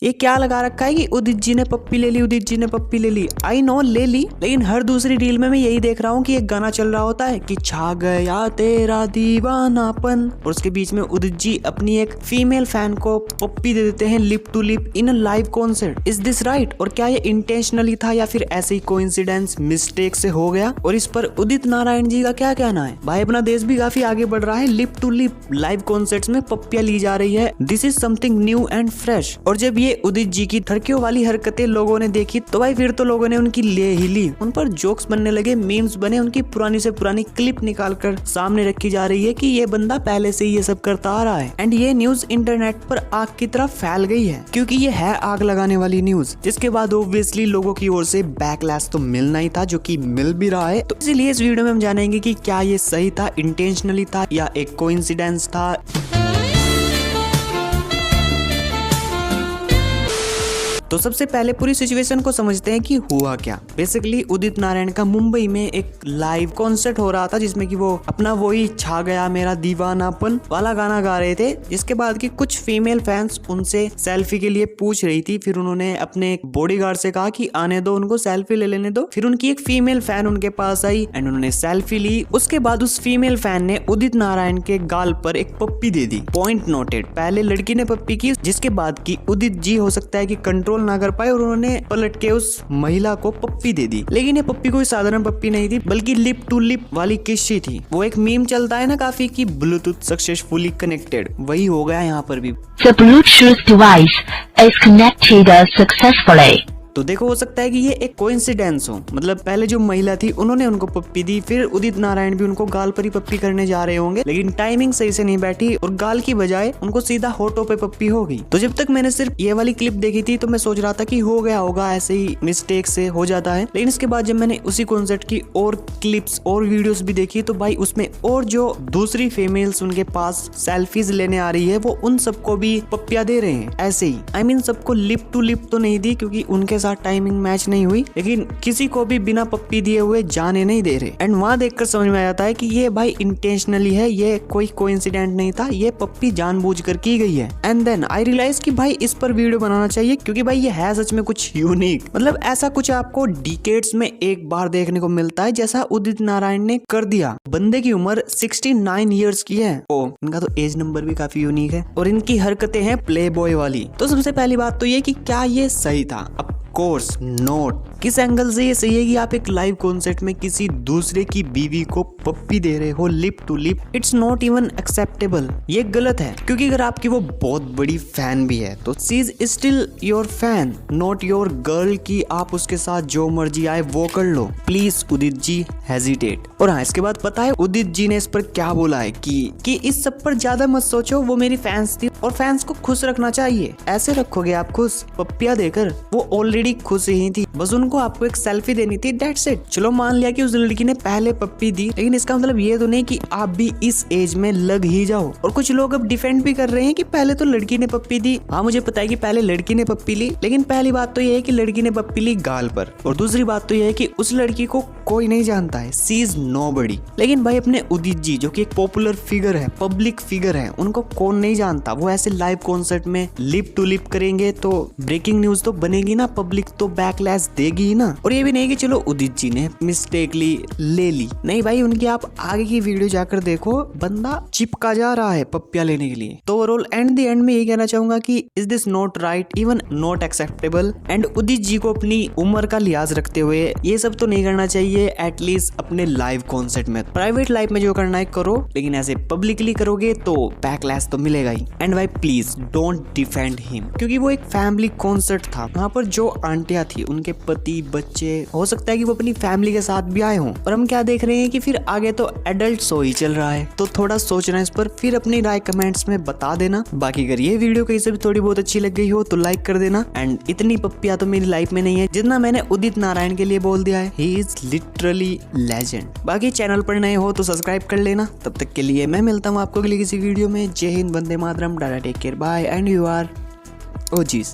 ये क्या लगा रखा है कि उदित जी ने पप्पी ले ली, उदित जी ने पप्पी ले ली। आई नो ले ली, लेकिन हर दूसरी रील में मैं यही देख रहा हूँ कि एक गाना चल रहा होता है कि छा गया तेरा दीवानापन, और उसके बीच में उदित जी अपनी एक फीमेल फैन को पप्पी दे देते हैं lip to lip in a live concert. Is this right? और क्या ये इंटेंशनली था या फिर ऐसे ही कोइंसिडेंस मिस्टेक से हो गया? और इस पर उदित नारायण जी का क्या कहना है? भाई अपना देश भी काफी आगे बढ़ रहा है, lip to lip live concerts में पप्पियां ली जा रही है। This is something new and fresh. और जब ये उदित जी की ठरकियों वाली हरकतें लोगों ने देखी तो भाई फिर तो लोगों ने उनकी ले ही ली, उन पर जोक्स बनने लगे, मीम्स बने, उनकी पुरानी से पुरानी क्लिप निकालकर सामने रखी जा रही है कि ये बंदा पहले से ही ये सब करता आ रहा है। एंड ये न्यूज इंटरनेट पर आग की तरह फैल गई है, क्योंकि ये है आग लगाने वाली न्यूज, जिसके बाद ऑब्वियसली लोगों की ओर से बैकलैश तो मिलना ही था, जो कि मिल भी रहा है। तो इसीलिए इस वीडियो में हम जानेंगे कि क्या ये सही था, इंटेंशनली था या एक कोइंसिडेंस था। तो सबसे पहले पूरी सिचुएशन को समझते हैं कि हुआ क्या। बेसिकली उदित नारायण का मुंबई में एक लाइव कॉन्सर्ट हो रहा था, जिसमें कि वो अपना वही छा गया मेरा दीवानापन वाला गाना गा रहे थे, जिसके बाद की कुछ फीमेल फैंस उनसे सेल्फी के लिए पूछ रही थी। फिर उन्होंने अपने बॉडीगार्ड से कहा कि आने दो, उनको सेल्फी ले लेने दो। फिर उनकी एक फीमेल फैन उनके पास आई एंड उन्होंने सेल्फी ली। उसके बाद उस फीमेल फैन ने उदित नारायण के गाल पर एक पप्पी दे दी। पॉइंट नोटेड, पहले लड़की ने पप्पी की, जिसके बाद की उदित जी हो सकता है कि कंट्रोल ना कर पाए और उन्होंने पलट के उस महिला को पप्पी दे दी। लेकिन ये पप्पी कोई साधारण पप्पी नहीं थी, बल्कि लिप टू लिप वाली किस्सी थी। वो एक मीम चलता है ना काफी कि ब्लूटूथ सक्सेसफुली कनेक्टेड, वही हो गया यहाँ पर भी। The Bluetooth device is connected successfully. तो देखो, हो सकता है कि ये एक कोइंसिडेंस हो, मतलब पहले जो महिला थी उन्होंने उनको पप्पी दी, फिर उदित नारायण भी उनको गाल पर ही पप्पी करने जा रहे होंगे, लेकिन टाइमिंग सही से नहीं बैठी और गाल की बजाय उनको सीधा होठों पे पप्पी हो गई। तो जब तक मैंने सिर्फ ये वाली क्लिप देखी थी तो मैं सोच रहा था कि हो गया होगा, ऐसे ही मिस्टेक से हो जाता है। लेकिन इसके बाद जब मैंने उसी कॉन्सर्ट की और क्लिप्स और वीडियोस भी देखी तो भाई उसमें और जो दूसरी फीमेल्स उनके पास सेल्फीज लेने आ रही है वो उन सबको भी पप्पियां दे रहे हैं ऐसे ही। आई मीन सबको लिप टू लिप तो नहीं दी क्योंकि उनके साथ टाइमिंग मैच नहीं हुई, लेकिन किसी को भी बिना पप्पी दिए हुए जाने नहीं दे रहे। एंड वहां देखकर समझ में आ जाता है कि ये भाई इंटेंशनली है, ये कोई कोइंसिडेंट नहीं था, ये पप्पी जानबूझकर की गई है। एंड देन आई रियलाइज कि भाई इस पर वीडियो बनाना चाहिए, क्योंकि भाई ये है सच में कुछ यूनिक। मतलब ऐसा कुछ आपको डिकेड्स में एक बार देखने को मिलता है, जैसा उदित नारायण ने कर दिया। बंदे की उम्र 69 ईयर्स की है। ओ, इनका तो एज नंबर भी काफी यूनिक है और इनकी हरकतें हैं प्ले बॉय वाली। तो सबसे पहली बात तो ये कि क्या ये सही था? Course note. किस एंगल से ये सही है कि आप एक लाइव कॉन्सर्ट में किसी दूसरे की बीवी को पप्पी दे रहे हो lip to lip? It's not even acceptable. ये गलत है, क्योंकि अगर आपकी वो बहुत बड़ी फैन भी है तो she is still your fan, not your girl की आप उसके साथ जो मर्जी आए वो कर लो। Please Udit ji hesitate. और हाँ, इसके बाद पता है उदित जी ने इस पर क्या बोला है कि इस सब पर ज्यादा मत सोचो, वो मेरी फैंस थी और फैंस को खुश रखना चाहिए। ऐसे रखोगे आप खुश पप्पियां देकर? वो ऑलरेडी खुश ही थी, बस उनको आपको एक सेल्फी देनी थी, दैट्स इट। चलो मान लिया कि उस लड़की ने पहले पप्पी दी, लेकिन इसका मतलब ये तो नहीं कि आप भी इस एज में लग ही जाओ। और कुछ लोग अब डिफेंड भी कर रहे हैं कि पहले तो लड़की ने पप्पी दी। हाँ, मुझे पता है कि पहले लड़की ने पप्पी ली, लेकिन पहली बात तो ये है कि लड़की ने पप्पी ली गाल पर, और दूसरी बात तो ये है कि उस लड़की को कोई नहीं जानता है, शी इज नोबडी। लेकिन भाई अपने उदित जी जो कि एक पॉपुलर फिगर है, पब्लिक फिगर है, उनको कौन नहीं जानता? वो ऐसे लाइव कॉन्सर्ट में लिप टू लिप करेंगे तो ब्रेकिंग न्यूज तो बनेगी ना, पब्लिक तो बैकलैश देगी ही ना। और ये भी नहीं कि चलो उदित जी ने मिस्टेकली ले ली, नहीं भाई, उनकी आप आगे की वीडियो जाकर देखो, बंदा चिपका जा रहा है पप्पियां लेने के लिए। तो ओवरऑल एंड द एंड में ये कहना चाहूंगा कि is this not right, even not acceptable. And Udit ji को अपनी उम्र का लिहाज रखते हुए ये सब तो नहीं करना चाहिए, एटलीस्ट अपने लाइव कॉन्सर्ट में। प्राइवेट लाइफ में जो करना है करो, लेकिन ऐसे पब्लिकली करोगे तो बैकलैश तो मिलेगा ही। एंड भाई प्लीज डोंट डिफेंड हिम, क्योंकि वो एक फैमिली कॉन्सर्ट था, वहाँ पर जो आंटियां थी उनके पति बच्चे, हो सकता है कि वो अपनी फैमिली के साथ भी आए हों, और हम क्या देख रहे हैं कि फिर आगे तो एडल्ट शो ही चल रहा है। तो थोड़ा सोचना इस पर, फिर अपनी राय कमेंट्स में बता देना। बाकी अगर ये वीडियो कहीं से भी थोड़ी बहुत अच्छी लग गई हो तो लाइक कर देना। एंड इतनी पप्पियां तो मेरी लाइफ में नहीं है जितना मैंने उदित नारायण के लिए बोल दिया है। He is literally legend. बाकी चैनल पर नए हो तो सब्सक्राइब कर लेना। तब तक के लिए मैं मिलता हूँ आपको अगली किसी वीडियो में। Jai Hind, Vande Mataram, tata, take care, bye and you are OGs.